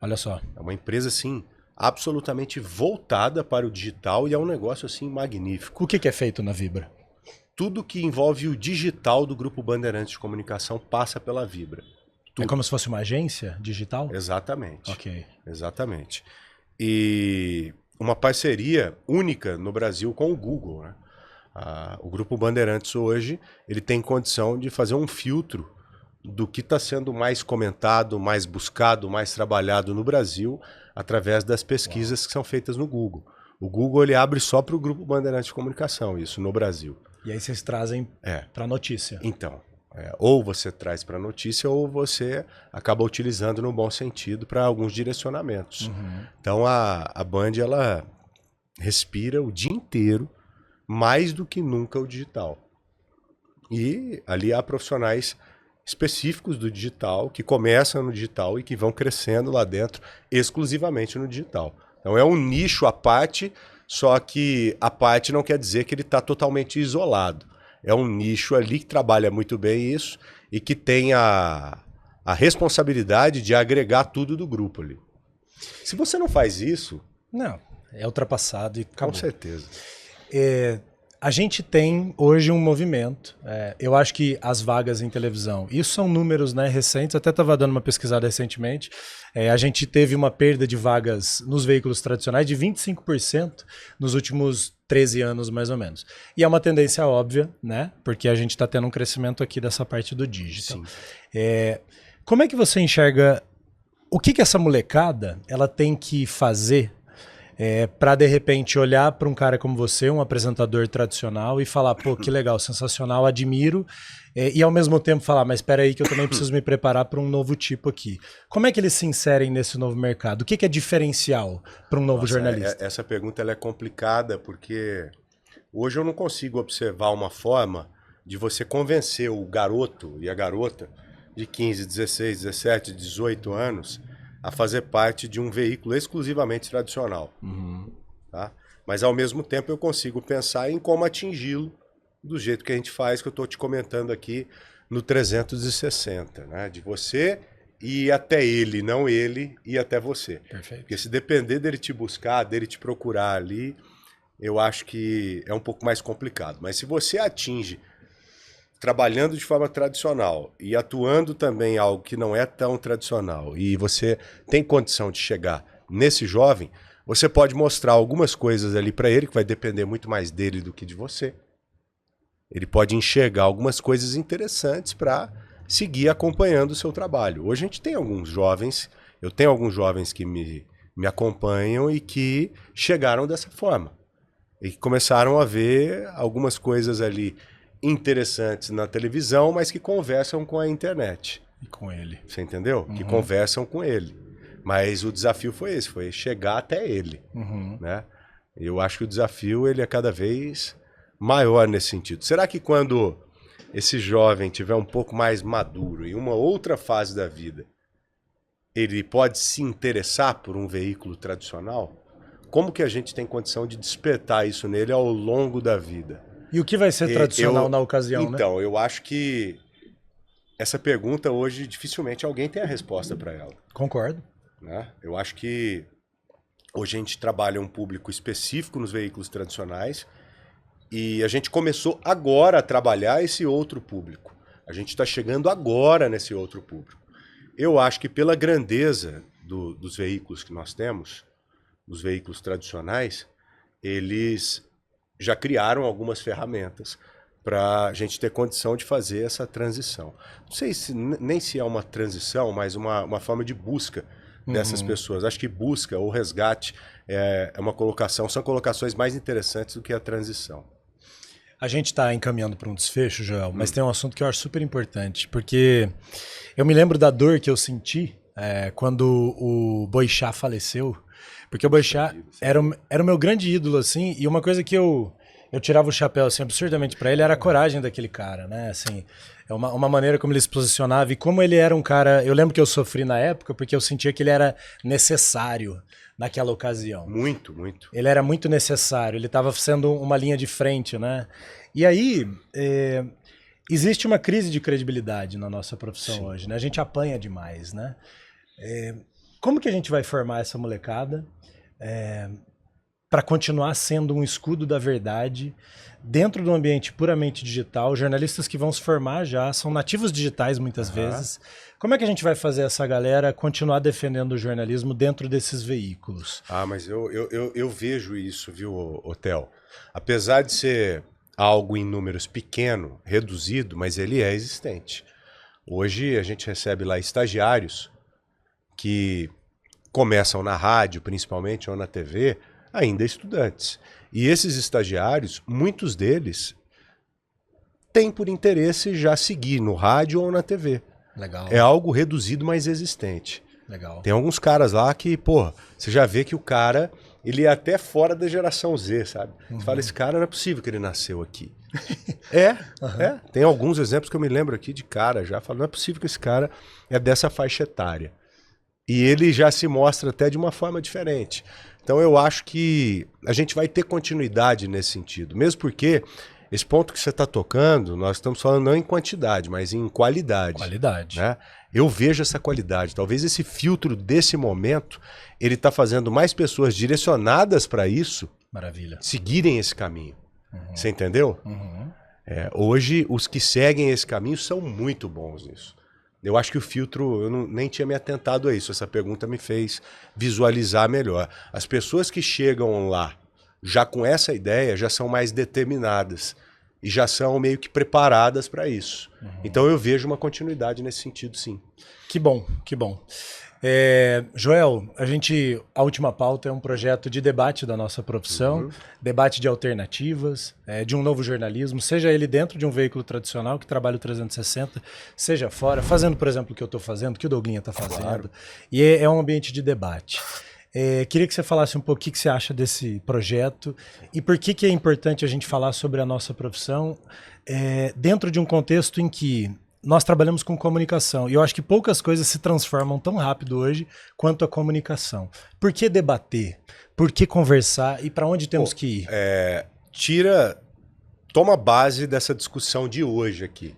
Olha só. É uma empresa, assim, absolutamente voltada para o digital e é um negócio, assim, magnífico. O que é feito na Vibra? Tudo que envolve o digital do Grupo Bandeirantes de Comunicação passa pela Vibra. Tudo. É como se fosse uma agência digital? Exatamente. Ok. Exatamente. E uma parceria única no Brasil com o Google, né? O Grupo Bandeirantes hoje, ele tem condição de fazer um filtro do que está sendo mais comentado, mais buscado, mais trabalhado no Brasil através das pesquisas que são feitas no Google. O Google, ele abre só para o Grupo Bandeirantes de Comunicação, isso no Brasil. E aí vocês trazem para a notícia. Então, ou você traz para a notícia ou você acaba utilizando no bom sentido para alguns direcionamentos. Então a Band, ela respira o dia inteiro mais do que nunca o digital. E ali há profissionais específicos do digital, que começam no digital e que vão crescendo lá dentro exclusivamente no digital. Então é um nicho à parte Só que a parte não quer dizer que ele está totalmente isolado. É um nicho ali que trabalha muito bem isso e que tem a responsabilidade de agregar tudo do grupo ali. Se você não faz isso... Não, é ultrapassado e acabou. Com certeza. A gente tem hoje um movimento, eu acho que as vagas em televisão, isso são números, né, recentes, até estava dando uma pesquisada recentemente, a gente teve uma perda de vagas nos veículos tradicionais de 25% nos últimos 13 anos, mais ou menos. E é uma tendência óbvia, né, porque a gente está tendo um crescimento aqui dessa parte do digital. Como é que você enxerga, o que essa molecada ela tem que fazer para de repente olhar para um cara como você, um apresentador tradicional, e falar, pô, que legal, sensacional, admiro, e ao mesmo tempo falar, mas espera aí que eu também preciso me preparar para um novo tipo aqui. Como é que eles se inserem nesse novo mercado? O que é diferencial para um novo jornalista? Essa pergunta ela é complicada porque hoje eu não consigo observar uma forma de você convencer o garoto e a garota de 15, 16, 17, 18 anos a fazer parte de um veículo exclusivamente tradicional. Tá? Mas, ao mesmo tempo, eu consigo pensar em como atingi-lo do jeito que a gente faz, que eu estou te comentando aqui no 360. Né? De você ir até ele, não ele ir até você. Perfeito. Porque se depender dele te buscar, dele te procurar ali, eu acho que é um pouco mais complicado. Mas se você atinge trabalhando de forma tradicional e atuando também em algo que não é tão tradicional e você tem condição de chegar nesse jovem, você pode mostrar algumas coisas ali para ele que vai depender muito mais dele do que de você. Ele pode enxergar algumas coisas interessantes para seguir acompanhando o seu trabalho. Hoje a gente tem alguns jovens, eu tenho alguns jovens que me acompanham e que chegaram dessa forma e que começaram a ver algumas coisas ali interessantes na televisão, mas que conversam com a internet. E com ele. Você entendeu? Que conversam com ele. Mas o desafio foi esse, foi chegar até ele. Né? Eu acho que o desafio ele é cada vez maior nesse sentido. Será que quando esse jovem tiver um pouco mais maduro em uma outra fase da vida, ele pode se interessar por um veículo tradicional? Como que a gente tem condição de despertar isso nele ao longo da vida? E o que vai ser tradicional na ocasião, então, né? Eu acho que essa pergunta hoje dificilmente alguém tem a resposta para ela. Concordo. Né? Eu acho que hoje a gente trabalha um público específico nos veículos tradicionais e a gente começou agora a trabalhar esse outro público. A gente está chegando agora nesse outro público. Eu acho que pela grandeza dos veículos que nós temos, os veículos tradicionais, eles já criaram algumas ferramentas para a gente ter condição de fazer essa transição. Não sei nem se é uma transição, mas uma forma de busca dessas pessoas. Acho que busca ou resgate é uma colocação, são colocações mais interessantes do que a transição. A gente está encaminhando para um desfecho, Joel, mas tem um assunto que eu acho super importante, porque eu me lembro da dor que eu senti quando o Boixá faleceu. Porque o Boixá era o meu grande ídolo, assim, e uma coisa que eu tirava o chapéu, assim, absurdamente pra ele era a coragem daquele cara, né, assim, é uma maneira como ele se posicionava e como ele era um cara, eu lembro que eu sofri na época porque eu sentia que ele era necessário naquela ocasião. Muito, muito. Ele era muito necessário, ele estava sendo uma linha de frente, né, e aí existe uma crise de credibilidade na nossa profissão hoje, né, a gente apanha demais, né, como que a gente vai formar essa molecada para continuar sendo um escudo da verdade dentro de um ambiente puramente digital? Jornalistas que vão se formar já são nativos digitais muitas vezes. Como é que a gente vai fazer essa galera continuar defendendo o jornalismo dentro desses veículos? Mas eu vejo isso, viu, Otel? Apesar de ser algo em números pequeno, reduzido, mas ele é existente. Hoje a gente recebe lá estagiários que começam na rádio, principalmente, ou na TV, ainda estudantes. E esses estagiários, muitos deles, têm por interesse já seguir no rádio ou na TV. Legal. É algo reduzido, mas existente. Legal. Tem alguns caras lá que, pô, você já vê que o cara, ele é até fora da geração Z, sabe? Você fala, esse cara não é possível que ele nasceu aqui. Tem alguns exemplos que eu me lembro aqui de cara já, falo, não é possível que esse cara é dessa faixa etária. E ele já se mostra até de uma forma diferente. Então eu acho que a gente vai ter continuidade nesse sentido, mesmo porque esse ponto que você está tocando, nós estamos falando não em quantidade, mas em qualidade. Qualidade. Né? Eu vejo essa qualidade. Talvez esse filtro desse momento, ele está fazendo mais pessoas direcionadas para isso, Maravilha, seguirem esse caminho. Você entendeu? Hoje, os que seguem esse caminho são muito bons nisso. Eu acho que o filtro, eu nem tinha me atentado a isso. Essa pergunta me fez visualizar melhor. As pessoas que chegam lá já com essa ideia já são mais determinadas e já são meio que preparadas para isso. Então eu vejo uma continuidade nesse sentido, sim. Que bom, que bom. Joel, a última pauta é um projeto de debate da nossa profissão, debate de alternativas, de um novo jornalismo, seja ele dentro de um veículo tradicional que trabalha o 360, seja fora, fazendo, por exemplo, o que eu estou fazendo, o que o Douglinha está fazendo. Claro. E é um ambiente de debate. Queria que você falasse um pouco o que você acha desse projeto e por que é importante a gente falar sobre a nossa profissão dentro de um contexto em que nós trabalhamos com comunicação e eu acho que poucas coisas se transformam tão rápido hoje quanto a comunicação. Por que debater? Por que conversar? E para onde temos que ir? Toma base dessa discussão de hoje aqui.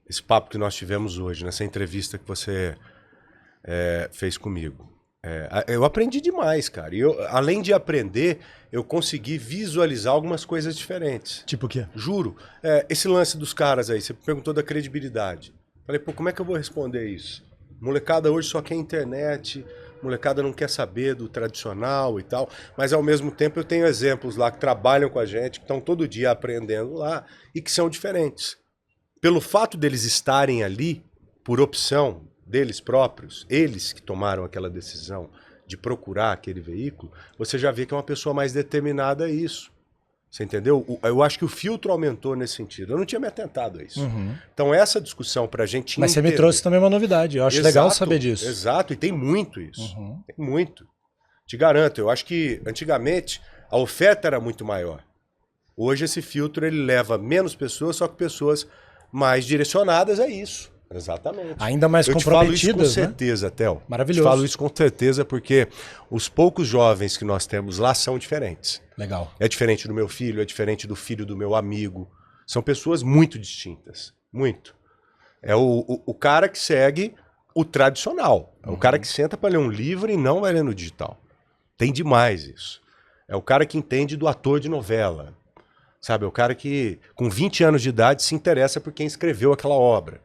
Esse papo que nós tivemos hoje, nessa entrevista que você fez comigo. Eu aprendi demais, cara. E além de aprender, eu consegui visualizar algumas coisas diferentes. Tipo o quê? Juro. Esse lance dos caras aí, você perguntou da credibilidade. Falei, pô, como é que eu vou responder isso? Molecada hoje só quer internet, molecada não quer saber do tradicional e tal, mas ao mesmo tempo eu tenho exemplos lá que trabalham com a gente, que estão todo dia aprendendo lá e que são diferentes. Pelo fato deles estarem ali, por opção deles próprios, eles que tomaram aquela decisão de procurar aquele veículo, você já vê que é uma pessoa mais determinada a isso. Você entendeu? Eu acho que o filtro aumentou nesse sentido. Eu não tinha me atentado a isso. Então essa discussão pra gente Mas você me trouxe também uma novidade. Eu acho legal saber disso. Exato, e tem muito isso. Tem muito. Te garanto, eu acho que antigamente a oferta era muito maior. Hoje esse filtro ele leva menos pessoas, só que pessoas mais direcionadas a isso. Exatamente. Ainda mais comprometidas, eu te falo isso com certeza, Theo. Maravilhoso. Eu te falo isso com certeza porque os poucos jovens que nós temos lá são diferentes. Legal. É diferente do meu filho, é diferente do filho do meu amigo. São pessoas muito distintas. Muito. É o cara que segue o tradicional. É o cara que senta para ler um livro e não vai ler no digital. Tem demais isso. É o cara que entende do ator de novela. Sabe, é o cara que, com 20 anos de idade, se interessa por quem escreveu aquela obra.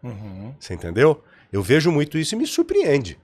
Você entendeu? Eu vejo muito isso e me surpreende.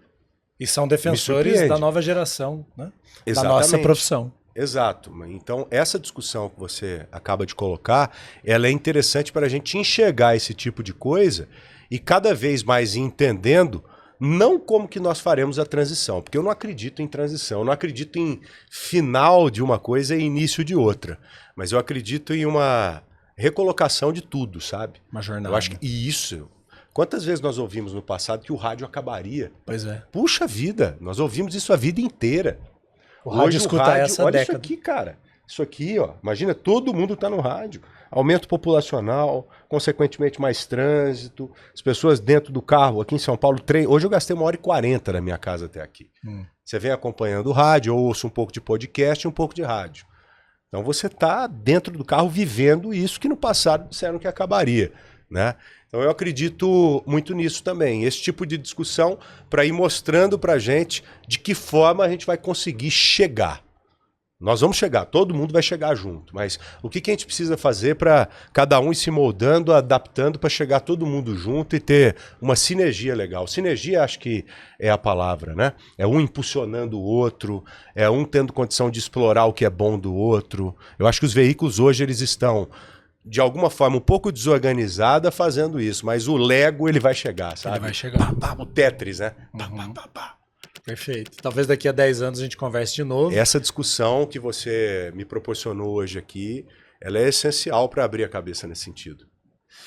E são defensores da nova geração, né? Da nossa profissão. Exato. Então, essa discussão que você acaba de colocar, ela é interessante para a gente enxergar esse tipo de coisa e cada vez mais ir entendendo não como que nós faremos a transição, porque eu não acredito em transição, eu não acredito em final de uma coisa e início de outra, mas eu acredito em uma recolocação de tudo, sabe? Uma jornada. Eu acho que isso. Quantas vezes nós ouvimos no passado que o rádio acabaria? Pois é. Puxa vida, nós ouvimos isso a vida inteira. O rádio escuta essa olha década. Isso aqui, cara. Isso aqui, ó. Imagina, todo mundo tá no rádio. Aumento populacional, consequentemente mais trânsito, as pessoas dentro do carro, aqui em São Paulo, hoje eu gastei 1h40 na minha casa até aqui. Você vem acompanhando o rádio, eu ouço um pouco de podcast e um pouco de rádio. Então você tá dentro do carro vivendo isso que no passado disseram que acabaria, né? Então eu acredito muito nisso também, esse tipo de discussão para ir mostrando pra gente de que forma a gente vai conseguir chegar. Nós vamos chegar, todo mundo vai chegar junto, mas o que a gente precisa fazer para cada um ir se moldando, adaptando para chegar todo mundo junto e ter uma sinergia legal. Sinergia acho que é a palavra, né? É um impulsionando o outro, é um tendo condição de explorar o que é bom do outro. Eu acho que os veículos hoje eles estão, de alguma forma, um pouco desorganizada fazendo isso, mas o Lego ele vai chegar, sabe? Ele vai chegar. O Tetris, né? Perfeito. Talvez daqui a 10 anos a gente converse de novo. Essa discussão que você me proporcionou hoje aqui, ela é essencial para abrir a cabeça nesse sentido.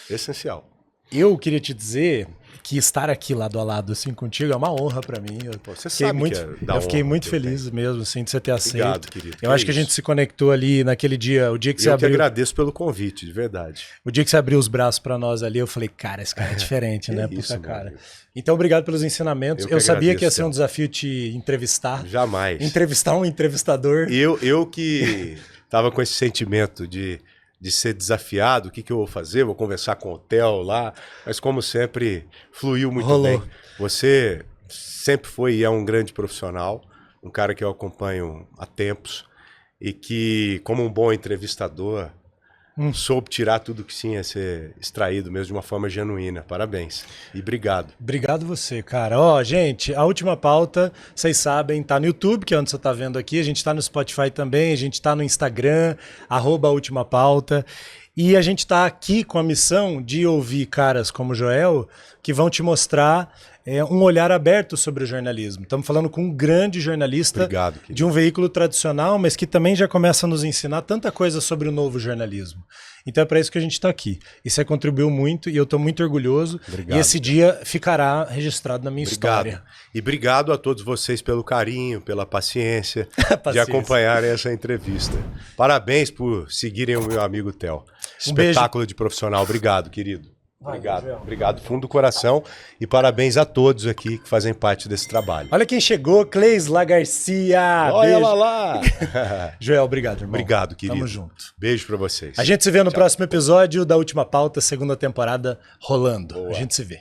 Essencial. Eu queria te dizer que estar aqui lado a lado assim contigo é uma honra pra mim. Pô, você sabe muito, que é da eu fiquei honra muito que eu feliz mesmo assim, de você ter aceito. Obrigado, querido. Eu acho que a gente se conectou ali naquele dia, o dia que você Eu que abriu. agradeço pelo convite, de verdade. O dia que você abriu os braços pra nós ali, eu falei, cara, esse cara é diferente, né? isso, Puta meu cara. amigo. Então, obrigado pelos ensinamentos. Eu que Eu sabia que ia agradeço, ser um Theo. desafio te entrevistar. Jamais. Entrevistar um entrevistador. Eu que tava com esse sentimento de ser desafiado, o que eu vou fazer? Vou conversar com o Theo lá, mas como sempre, fluiu muito Rolou. bem. Você sempre foi e é um grande profissional, um cara que eu acompanho há tempos e que, como um bom entrevistador, soube tirar tudo que tinha a ser extraído mesmo de uma forma genuína. Parabéns. E obrigado. Obrigado você, cara. Ó, gente, a última pauta, vocês sabem, tá no YouTube, que é onde você tá vendo aqui. A gente tá no Spotify também, a gente tá no Instagram, @ultimapauta. E a gente tá aqui com a missão de ouvir caras como o Joel, que vão te mostrar um olhar aberto sobre o jornalismo. Estamos falando com um grande jornalista Obrigado, querido. de um veículo tradicional, mas que também já começa a nos ensinar tanta coisa sobre o novo jornalismo. Então é para isso que a gente está aqui. E você contribuiu muito e eu estou muito orgulhoso. Obrigado, e esse dia ficará registrado na minha história. E obrigado a todos vocês pelo carinho, pela paciência, de Paciência. acompanharem essa entrevista. Parabéns por seguirem o meu amigo Theo. Um beijo. Espetáculo de profissional. Obrigado, querido. Valeu, Obrigado. Joel. Obrigado, fundo do coração. E parabéns a todos aqui que fazem parte desse trabalho. Olha quem chegou, Cleisla Garcia. Olha Beijo. ela lá! Joel, obrigado, irmão. Obrigado, querido. Tamo junto. Beijo pra vocês. A gente se vê no Tchau. próximo episódio da Última Pauta, segunda temporada rolando. Boa. A gente se vê.